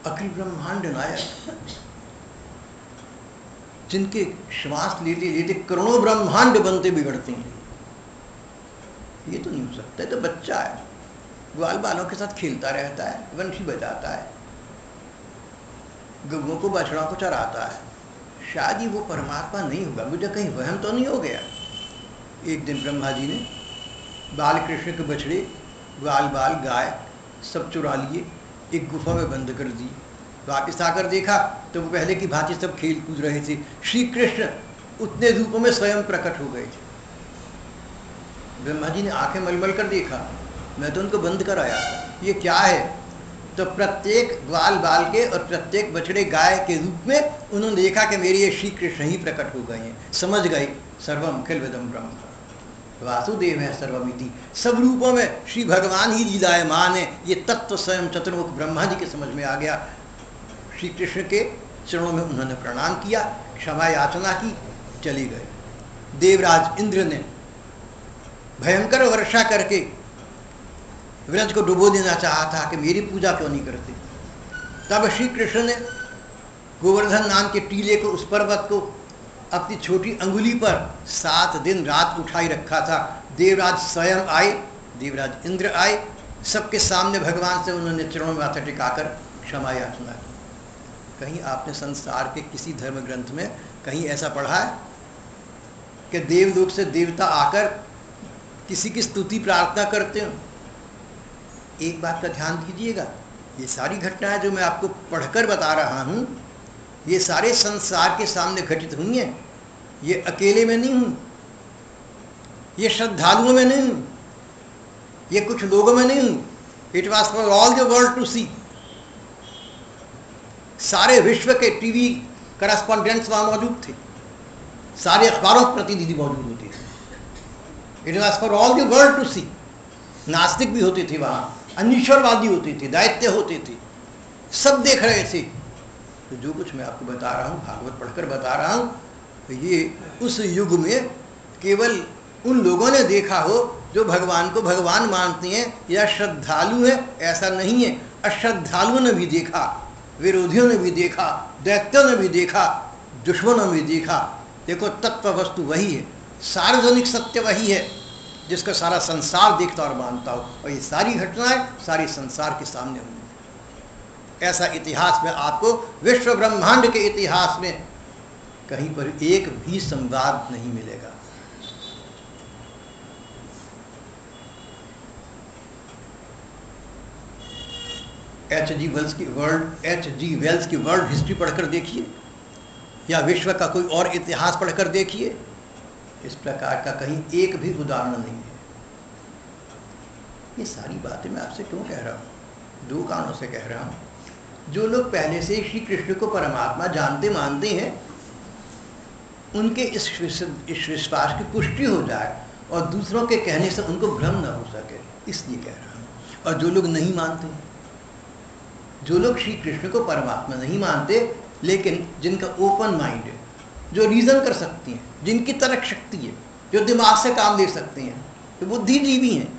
अखिल ब्रह्मांड नायक, जिनके श्वास लेते लेते करोड़ों ब्रह्मांड बनते बिगड़ते हैं, ये तो नहीं हो सकता। तो बच्चा है, ग्वाल बालों के साथ खेलता रहता है, वंशी बजाता है, गौओं को बछड़ों को चराता है। शायद ही वो परमात्मा नहीं होगा, मुझे कहीं वहम तो नहीं हो गया। एक दिन ब्रह्मा जी ने बाल कृष्ण के बछड़े, ग्वाल बाल, गाय सब चुरा लिए, एक गुफा में बंद कर दी। वापिस आकर देखा तो वो पहले की भांति सब खेल कूद रहे थे। श्री कृष्ण उतने रूपों में स्वयं प्रकट हो गए थे। ब्रह्मा जी ने आंखें मलमल कर देखा, मैं तो उनको बंद कर आया था, ये क्या है? तो प्रत्येक ग्वाल बाल के और प्रत्येक बछड़े गाय के रूप में उन्होंने देखा कि मेरे ये श्री कृष्ण ही प्रकट हो गए हैं, समझ गए सर्वम खिलविदम ब्रह्म वासुदेव है सर्वमिति। सब रूपों में श्री भगवान ही लीलायमान है, ये तत्व स्वयं चतुर्मुख ब्रह्मा जी के समझ में आ गया। श्री कृष्ण के चरणों में उन्होंने प्रणाम किया, क्षमा याचना की, चली गए। देवराज इंद्र ने भयंकर वर्षा करके व्रज को डुबो देना चाहा था कि मेरी पूजा क्यों नहीं करते। तब श्री कृष्ण ने गोवर्धन नाम के टीले को, उस पर्वत को अपनी छोटी अंगुली पर 7 दिन रात उठाई रखा था। देवराज स्वयं आए, देवराज इंद्र आए, सबके सामने भगवान से उन्होंने चरणों में माथा टिकाकर क्षमा याचना की। कहीं आपने संसार के किसी धर्म ग्रंथ में कहीं ऐसा पढ़ा है कि देवलोक से देवता आकर किसी की स्तुति प्रार्थना करते हो? एक बात का ध्यान दीजिएगा, ये सारी घटनाएं जो मैं आपको पढ़कर बता रहा हूं, ये सारे संसार के सामने घटित हुई हैं। ये अकेले में नहीं हूं, ये श्रद्धालुओं में नहीं हूं, ये कुछ लोगों में नहीं हूं। It was for all the world to see. सारे विश्व के टीवी करस्पॉन्डेंट्स वहां मौजूद थे, सारे अखबारों के प्रतिनिधि मौजूद होते थे। It was for all the world to see. नास्तिक भी होते थे वहां, अनिश्वरवादी होते थे, दैत्य होते थे, सब देख रहे थे। तो जो कुछ मैं आपको बता रहा हूँ, भागवत पढ़कर बता रहा हूँ, तो ये उस युग में केवल उन लोगों ने देखा हो जो भगवान को भगवान मानते हैं या श्रद्धालु है, ऐसा नहीं है। अश्रद्धालुओं ने भी देखा, विरोधियों ने भी देखा, दैत्यों ने भी देखा, दुश्मनों ने भी देखा। देखो, तत्व वस्तु वही है, सार्वजनिक सत्य वही है जिसका सारा संसार देखता और मानता हो। और ये सारी घटनाएं सारी संसार के सामने हुई। ऐसा इतिहास में आपको विश्व ब्रह्मांड के इतिहास में कहीं पर एक भी संवाद नहीं मिलेगा। H.G. वेल्स की वर्ल्ड हिस्ट्री पढ़कर देखिए, या विश्व का कोई और इतिहास पढ़कर देखिए, इस प्रकार का कहीं एक भी उदाहरण नहीं है। ये सारी बातें मैं आपसे क्यों कह रहा हूँ? 2 कारणों से कह रहा हूँ। जो लोग पहले से श्री कृष्ण को परमात्मा जानते मानते हैं, उनके इस विश्वास की पुष्टि हो जाए और दूसरों के कहने से उनको भ्रम न हो सके, इसलिए कह रहा हूँ। और जो लोग नहीं मानते, जो लोग श्री कृष्ण को परमात्मा नहीं मानते, लेकिन जिनका ओपन माइंड है, जो रीजन कर सकती हैं, जिनकी तर्क शक्ति है, जो दिमाग से काम ले सकते हैं, जो बुद्धिजीवी हैं,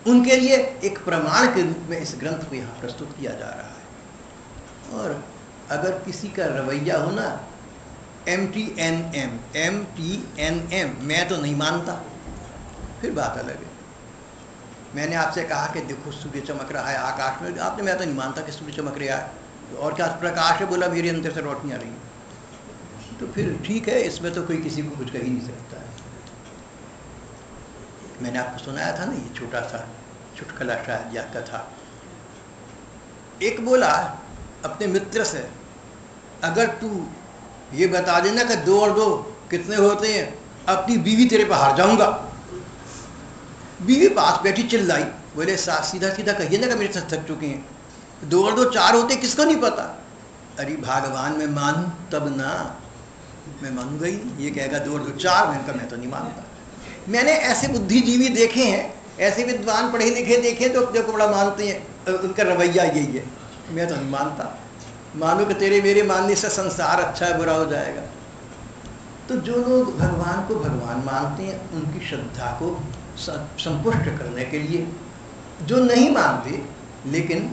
उनके लिए एक प्रमाण के रूप में इस ग्रंथ को यहाँ प्रस्तुत किया जा रहा है। और अगर किसी का रवैया हो ना, MTNM, मैं तो नहीं मानता, फिर बात अलग है। मैंने आपसे कहा कि देखो सूर्य चमक रहा है आकाश में, आपने मैं तो नहीं मानता कि सूर्य चमक रहा है, और क्या प्रकाश है, बोला मेरे अंदर से रोशनी आ रही है, तो फिर ठीक है, इसमें तो कोई किसी को कुछ कह ही नहीं सकता है। मैंने आपको सुनाया था ना, ये छोटा सा चुटकुला शायद या कथा। एक बोला अपने मित्र से, अगर तू ये बता देना कि 2 और 2 कितने होते हैं, अपनी बीवी तेरे पर हार जाऊंगा। बीवी पास बैठी चिल्लाई, बोले सीधा सीधा कहिए ना कि मेरे साथ थक चुके हैं, 2 और 2 4 होते, किसको नहीं पता। अरे भगवान, मैं मानूं तब ना, मैं मानूंगा ही नहीं। ये कहेगा 2 और 2 4, मैं तो नहीं मानता। मैंने ऐसे बुद्धिजीवी देखे हैं, ऐसे विद्वान पढ़े लिखे देखे जो अपने को बड़ा मानते हैं, उनका रवैया यही है, मैं तो नहीं मानता, मानो कि तेरे मेरे मानने से संसार अच्छा है बुरा हो जाएगा। तो जो लोग भगवान को भगवान मानते हैं, उनकी श्रद्धा को संपुष्ट करने के लिए, जो नहीं मानते लेकिन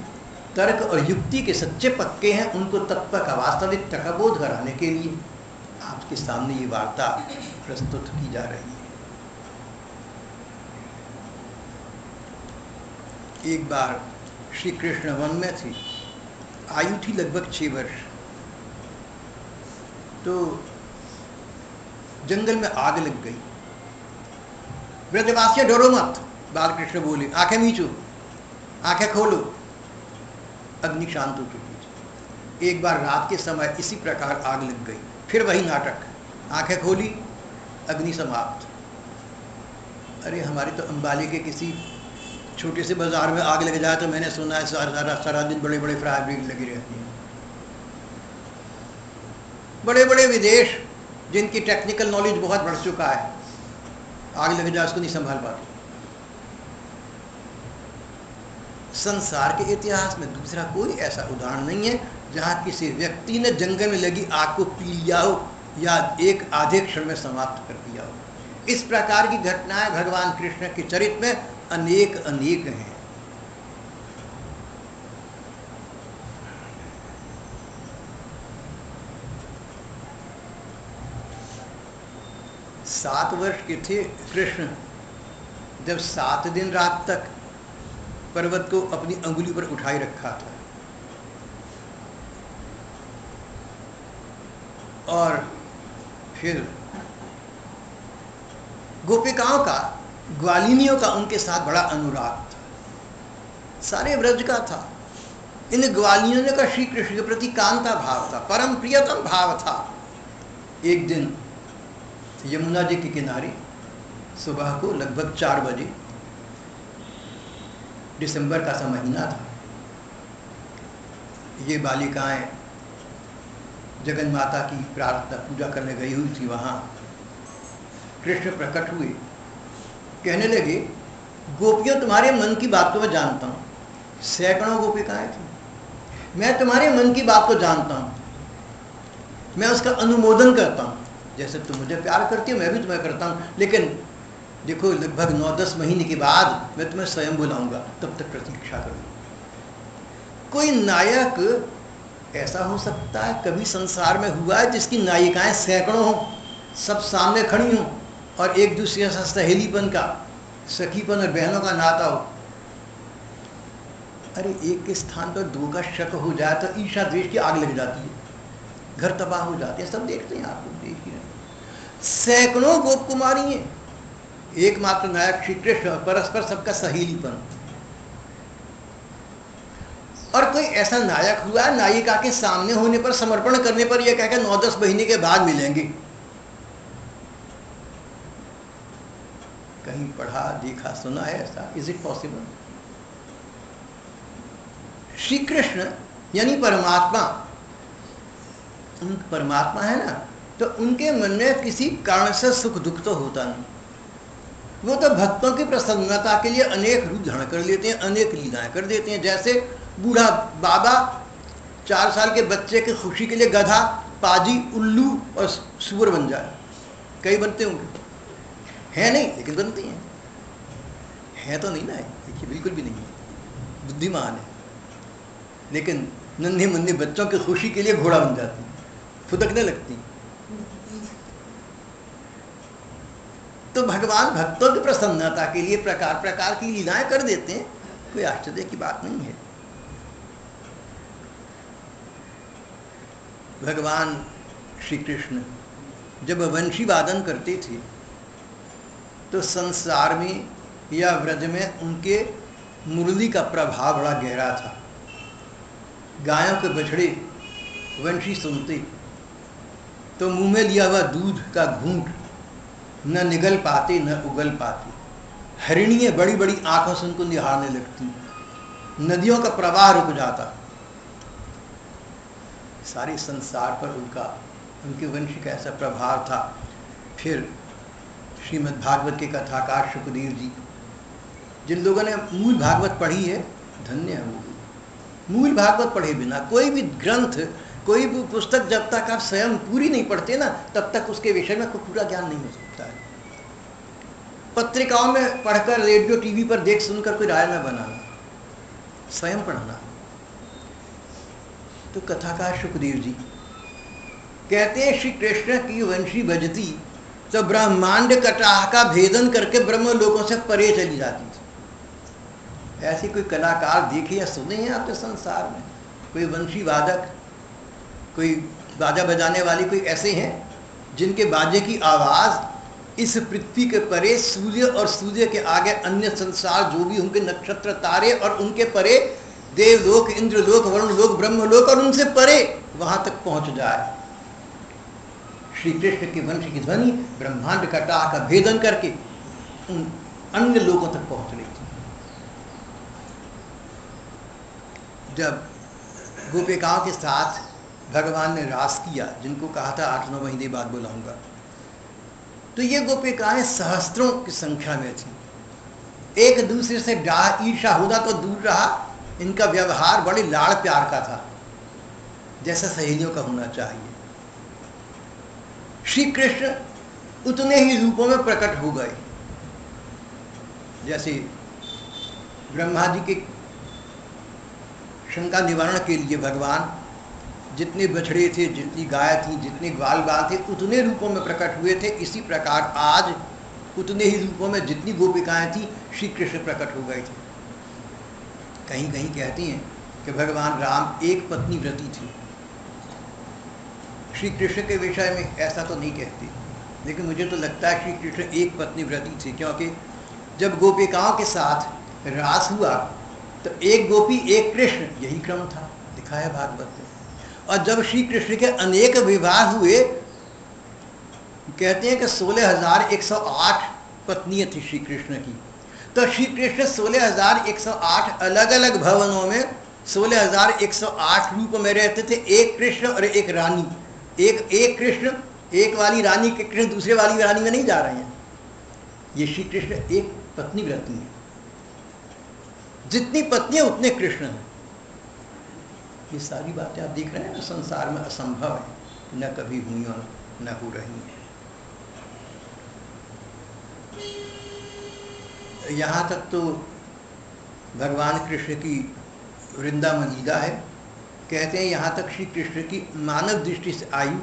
तर्क और युक्ति के सच्चे पक्के हैं, उनको तत्व का वास्तविकता का बोध कराने के लिए आपके सामने ये वार्ता प्रस्तुत की जा रही है। एक बार श्री कृष्ण वन में थे, आयु थी लगभग 6 वर्ष। तो जंगल में आग लग गई। ब्रजवासियों डरो मत, बालकृष्ण बोले, आंखें मीचो, आंखें खोलो। अग्नि शांत हो चुकी। एक बार रात के समय इसी प्रकार आग लग गई, फिर वही नाटक, आंखें खोली, अग्नि समाप्त। अरे हमारे तो अंबाले के किसी छोटे से बाजार में आग लग जाए तो मैंने सुना है सारा दिन बड़े बड़े फायर ब्रिगेड लगी रहती हैं। बड़े बड़े विदेश जिनकी टेक्निकल नॉलेज बहुत बढ़ चुका है, आग लग जाए उसको नहीं संभाल पाते। संसार के इतिहास में दूसरा कोई ऐसा उदाहरण नहीं है जहां किसी व्यक्ति ने जंगल में लगी आग को पी लिया हो या एक आधे क्षण में समाप्त कर दिया हो। इस प्रकार की घटनाएं भगवान कृष्ण के चरित्र में अनेक अनेक हैं। सात वर्ष के थे कृष्ण जब 7 दिन रात तक पर्वत को अपनी अंगुली पर उठाए रखा था, और फिर गोपिकाओं का, ग्वालिनियों का उनके साथ बड़ा अनुराग था, सारे व्रज का था। इन ग्वालिनियों का श्री कृष्ण के प्रति कांता भाव था, परम प्रियतम भाव था। एक दिन यमुना जी के किनारे सुबह को लगभग 4 बजे, दिसंबर का सा महीना था, ये बालिकाएं जगन माता की प्रार्थना पूजा करने गई हुई थी। वहां कृष्ण प्रकट हुए, कहने लगे, गोपियों तुम्हारे मन की बात को मैं जानता हूं। सैकड़ों गोपिकाएं थी, मैं तुम्हारे मन की बात को जानता हूं, मैं उसका अनुमोदन करता हूं। जैसे तुम मुझे प्यार करती हो मैं भी तुम्हें करता हूं, लेकिन देखो लगभग 9-10 महीने के बाद मैं तुम्हें स्वयं बुलाऊंगा, तब तक प्रतीक्षा करो। कोई नायक ऐसा हो सकता है, कभी संसार में हुआ है जिसकी नायिकाएं सैकड़ों हों, सब सामने खड़ी हों और एक दूसरे से सहेलीपन का, सखीपन और बहनों का नाता हो। अरे एक के स्थान पर 2 का शक हो जाए तो ईर्ष्या द्वेष की आग लग जाती है, घर तबाह हो जाते हैं। सब देखते हैं, आप लोग देख ही रहे। सैकड़ों गोप कुमारी हैं, एकमात्र नायक श्री कृष्ण, परस्पर सबका सहेलीपन। और कोई ऐसा नायक हुआ नायिका के सामने होने पर, समर्पण करने पर यह कहकर 9-10 महीने के बाद मिलेंगे। कहीं पढ़ा, देखा, सुना है ऐसा? Is it possible? Shri Krishna यानी परमात्मा, परमात्मा है ना, तो उनके मन में किसी कारण से सुख दुख तो होता नहीं। वो तो भक्तों की प्रसन्नता के लिए अनेक रूप धारण कर लेते हैं, अनेक लीलाएं कर देते हैं। जैसे बूढ़ा बाबा 4 साल के बच्चे की खुशी के लिए गधा, पाजी, उल्लू और सुअर बन जाए। कई बनते होंगे, है नहीं लेकिन बनते हैं। है तो नहीं ना, देखिए बिल्कुल भी नहीं है, बुद्धिमान है, लेकिन नन्हे मुन्ने बच्चों की खुशी के लिए घोड़ा बन जाती है, फुदकने लगती। तो भगवान भक्तों की प्रसन्नता के लिए प्रकार प्रकार की लीलाएं कर देते हैं, कोई आश्चर्य की बात नहीं है। भगवान श्री कृष्ण जब वंशी वादन करते थे तो संसार में या व्रज में उनके मुरली का प्रभाव बड़ा गहरा था। गायों के बछड़े वंशी सुनते तो मुंह में लिया हुआ दूध का घूंट न निगल पाते न उगल पाते। हरिणियां बड़ी बड़ी आंखों से उनको निहारने लगती, नदियों का प्रवाह रुक जाता। सारे संसार पर उनके वंशी का ऐसा प्रभाव था। फिर श्रीमद् भागवत के कथाकार सुखदेव जी, जिन लोगों ने मूल भागवत पढ़ी है, धन्य है वो। मूल भागवत पढ़े बिना कोई भी ग्रंथ, कोई भी पुस्तक जब तक आप स्वयं पूरी नहीं पढ़ते ना, तब तक उसके विषय में कोई पूरा ज्ञान नहीं हो सकता है। पत्रिकाओं में पढ़कर, रेडियो टीवी पर देख सुनकर कोई राय न बनाना, स्वयं पढ़ना। तो कथाकार सुखदेव जी कहते हैं, श्री कृष्ण की वंशी बजती तो ब्रह्मांड कटाह का भेदन करके ब्रह्म लोकों से परे चली जाती थी। ऐसी कोई कलाकार देखे या सुने हैं आपके संसार में? कोई वंशी वादक, कोई बाजा बजाने वाले कोई ऐसे हैं जिनके बाजे की आवाज इस पृथ्वी के परे, सूर्य और सूर्य के आगे अन्य संसार जो भी उनके नक्षत्र तारे और उनके परे देवलोक, इंद्रलोक, वरुण लोक, ब्रह्मलोक और उनसे परे वहां तक पहुंच जाए? श्री कृष्ण के वंश की ध्वनि ब्रह्मांड कटाह का भेदन करके उन अन्य लोगों तक पहुंच रही थी। जब गोपिकाओं के साथ भगवान ने रास किया, जिनको कहा था 8-9 महीने बाद बुलाऊंगा, तो ये गोपिकाएं सहस्त्रों की संख्या में थी। एक दूसरे से ईर्षा होना तो दूर रहा, इनका व्यवहार बड़े लाड़ प्यार का था, जैसा सहेलियों का होना चाहिए। श्री कृष्ण उतने ही रूपों में प्रकट हो गए। जैसे ब्रह्मा जी के शंका निवारण के लिए भगवान जितने बछड़े थे, जितनी गाय थी, जितने ग्वाल बाल थे, उतने रूपों में प्रकट हुए थे। इसी प्रकार आज उतने ही रूपों में जितनी गोपिकाएं थी, श्री कृष्ण प्रकट हो गए थे। कहीं कहीं कहती हैं कि भगवान राम एक पत्नी व्रती थी। श्री कृष्ण के विषय में ऐसा तो नहीं कहती, लेकिन मुझे तो लगता है श्री कृष्ण एक पत्नी व्रती थे, क्योंकि जब गोपिकाओं के साथ रास हुआ तो एक गोपी एक कृष्ण, यही क्रम था, दिखाया भागवत में। और जब श्री कृष्ण के अनेक विवाह हुए, कहते हैं कि 16,108 पत्नियां थी श्री कृष्ण की। तो श्री कृष्ण 16,108 अलग अलग भवनों में 16,108 रूप में रहते थे। एक कृष्ण और एक रानी, एक कृष्ण, एक वाली रानी के कृष्ण दूसरे वाली रानी में नहीं जा रहे हैं। ये श्री कृष्ण एक पत्नी व्रती है। जितनी पत्नियां उतने कृष्ण हैं। ये सारी बातें आप देख रहे हैं, संसार में असंभव है, न कभी हुई और न हो रही है। यहाँ तक तो भगवान कृष्ण की वृंदावन लीला है। कहते हैं यहाँ तक श्री कृष्ण की मानव दृष्टि से आयु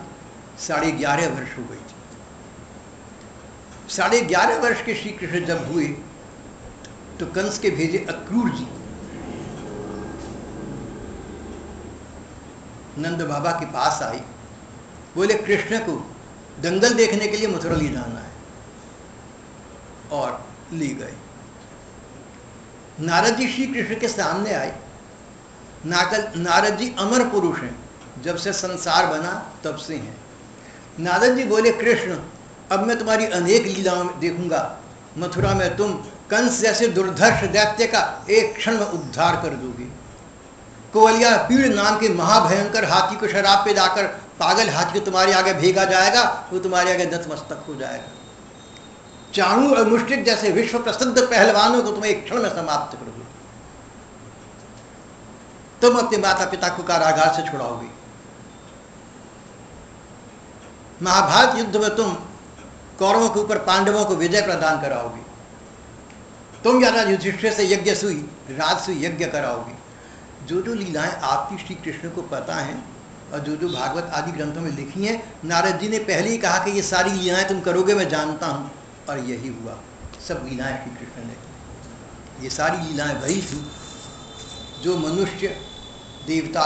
11.5 वर्ष हो गई थी। 11.5 वर्ष के श्री कृष्ण जब हुए तो कंस के भेजे अक्रूर जी नंद बाबा के पास आए, बोले कृष्ण को दंगल देखने के लिए मथुरा ले जाना है, और ले गए। नारद जी श्री कृष्ण के सामने आए। नारद जी अमर पुरुष हैं, जब से संसार बना तब से हैं। नारद जी बोले कृष्ण, अब मैं तुम्हारी अनेक लीलाओं में देखूंगा, मथुरा में तुम कंस जैसे दुर्धर्ष दैत्य का एक क्षण में उद्धार कर दोगे। कोवलिया पीड़ नाम के महाभयंकर हाथी को शराब पे जाकर पागल हाथी को तुम्हारे आगे भेजा जाएगा, वो तुम्हारे आगे नतमस्तक हो जाएगा। चाणू और मुष्टिक जैसे विश्व प्रसिद्ध पहलवानों को तुम एक क्षण में समाप्त कर दो। तुम अपने माता पिता को कारागार से छुड़ाओगे। महाभारत युद्ध में तुम कौरवों के ऊपर पांडवों को विजय प्रदान कराओगे। तुम या युधिष्ठिर से यज्ञ सुई राजसूय यज्ञ कराओगे। जो जो लीलाएं आपकी श्री कृष्ण को पता हैं और जो जो भागवत आदि ग्रंथों में लिखी हैं, नारद जी ने पहले ही कहा कि ये सारी लीलाएं तुम करोगे, मैं जानता हूं, और यही हुआ। सब लीलाएं श्री कृष्ण ने की। ये सारी लीलाएं वही थी जो मनुष्य, देवता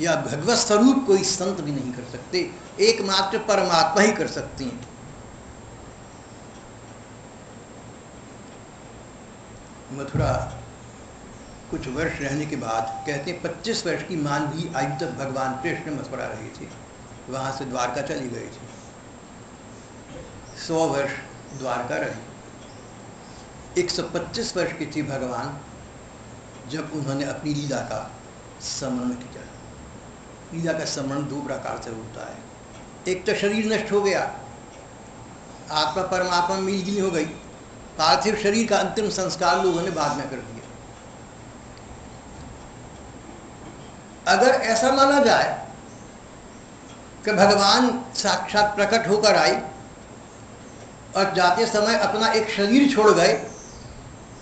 या भगवत स्वरूप कोई संत भी नहीं कर सकते, एकमात्र परमात्मा ही कर सकती हैं। मथुरा कुछ वर्ष रहने के बाद, कहते हैं 25 वर्ष की मानवीय आयु तक भगवान कृष्ण मथुरा रहे थे। वहां से द्वारका चली गई थी। 100 वर्ष द्वारका रही। 125 वर्ष की थी भगवान जब उन्होंने अपनी लीला का स्मरण किया। लीला का स्मरण 2 प्रकार से होता है। एक तो शरीर नष्ट हो गया, आत्मा परमात्मा में मिलगिली हो गई, पार्थिव शरीर का अंतिम संस्कार लोगों ने बाद में कर दिया। अगर ऐसा माना जाए कि भगवान साक्षात प्रकट होकर आए और जाते समय अपना एक शरीर छोड़ गए,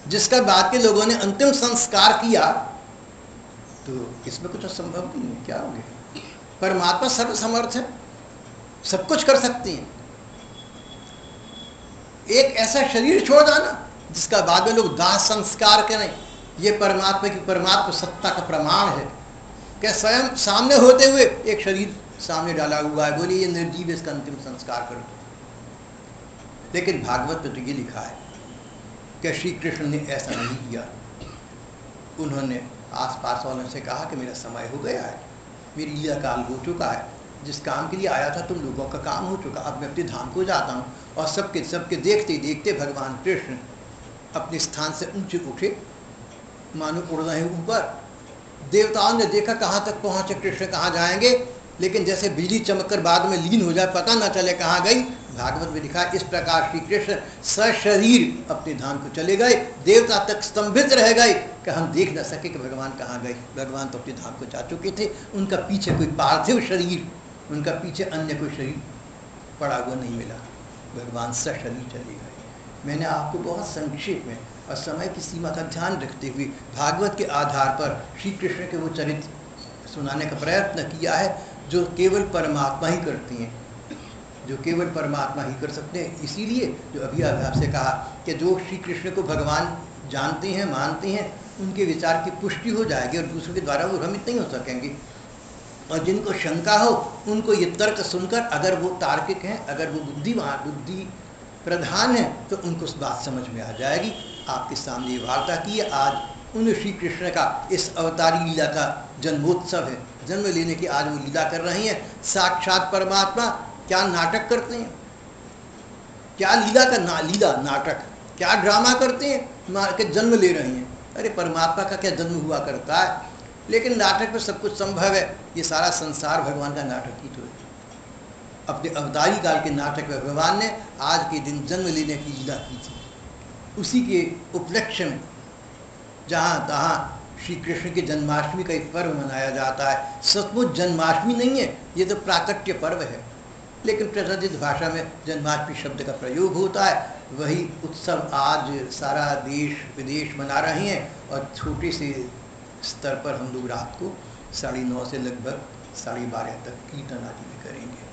जिसका बाद के लोगों ने अंतिम संस्कार किया, तो इसमें कुछ असंभव नहीं है। क्या हो गया? परमात्मा सर्वसमर्थ है, सब कुछ कर सकती हैं। एक ऐसा शरीर छोड़ जाना जिसका बाद में लोग दाह संस्कार करें, ये परमात्मा की परमात्मा सत्ता का प्रमाण है। क्या स्वयं सामने होते हुए एक शरीर सामने डाला हुआ है, बोलिए ये निर्जीव, इसका अंतिम संस्कार कर दो। लेकिन भागवत में तो ये लिखा है कि श्री कृष्ण ने ऐसा नहीं किया। उन्होंने आसपास वालों से कहा कि मेरा समय हो गया है, मेरी लीला काल हो चुका है, जिस काम के लिए आया था तुम लोगों का काम हो चुका, अब मैं अपने धाम को जाता हूँ। और सबके देखते देखते भगवान कृष्ण अपने स्थान से ऊंचे उठे, मानो उड़ रहे ऊपर, देवताओं ने देखा कहाँ तक पहुँचे कृष्ण, कहाँ जाएंगे, लेकिन जैसे बिजली चमककर बाद में लीन हो जाए, पता ना चले कहाँ गई। भागवत में लिखा इस प्रकार श्री कृष्ण सशरीर अपने धाम को चले गए, देवता तक स्तंभित रह गए कि हम देख न सके कि भगवान कहाँ गए। भगवान तो अपने धाम को जा चुके थे, उनका पीछे कोई पार्थिव शरीर, उनका पीछे अन्य कोई शरीर पड़ा हुआ नहीं मिला, भगवान सशरीर चले गए। मैंने आपको बहुत संक्षेप में और समय की सीमा का ध्यान रखते हुए भागवत के आधार पर श्री कृष्ण के वो चरित्र सुनाने का प्रयत्न किया है जो केवल परमात्मा ही करती हैं, जो केवल परमात्मा ही कर सकते हैं। इसीलिए जो अभी आपसे कहा कि जो श्री कृष्ण को भगवान जानते हैं, मानते हैं, उनके विचार की पुष्टि हो जाएगी और दूसरों के द्वारा वो भ्रमित नहीं हो सकेंगे। और जिनको शंका हो उनको ये तर्क सुनकर, अगर वो तार्किक हैं, अगर वो बुद्धि प्रधान है, तो उनको उस बात समझ में आ जाएगी। आपके सामने ये वार्ता की है आज उन श्री कृष्ण का इस अवतारी लीला का जन्मोत्सव है, जन्म लेने की आज वो लीला कर रही हैं। साक्षात परमात्मा क्या नाटक करते हैं, क्या लीला का लीला नाटक, क्या ड्रामा करते हैं कि जन्म ले रही हैं। अरे परमात्मा का क्या जन्म हुआ करता है, लेकिन नाटक में सब कुछ संभव है। ये सारा संसार भगवान का नाटक ही तो है। अपने अवतारी काल के नाटक में भगवान ने आज के दिन जन्म लेने की लीला की थी। उसी के उपलक्ष्य में जहाँ तहाँ श्री कृष्ण की जन्माष्टमी का एक पर्व मनाया जाता है। सचमुच जन्माष्टमी नहीं है, ये तो प्राकट्य पर्व है, लेकिन प्रचलित भाषा में जन्माष्टमी शब्द का प्रयोग होता है। वही उत्सव आज सारा देश विदेश मना रहे हैं और छोटे से स्तर पर हम लोग रात को 9:30 से लगभग 12:30 तक कीर्तन आदि भी करेंगे।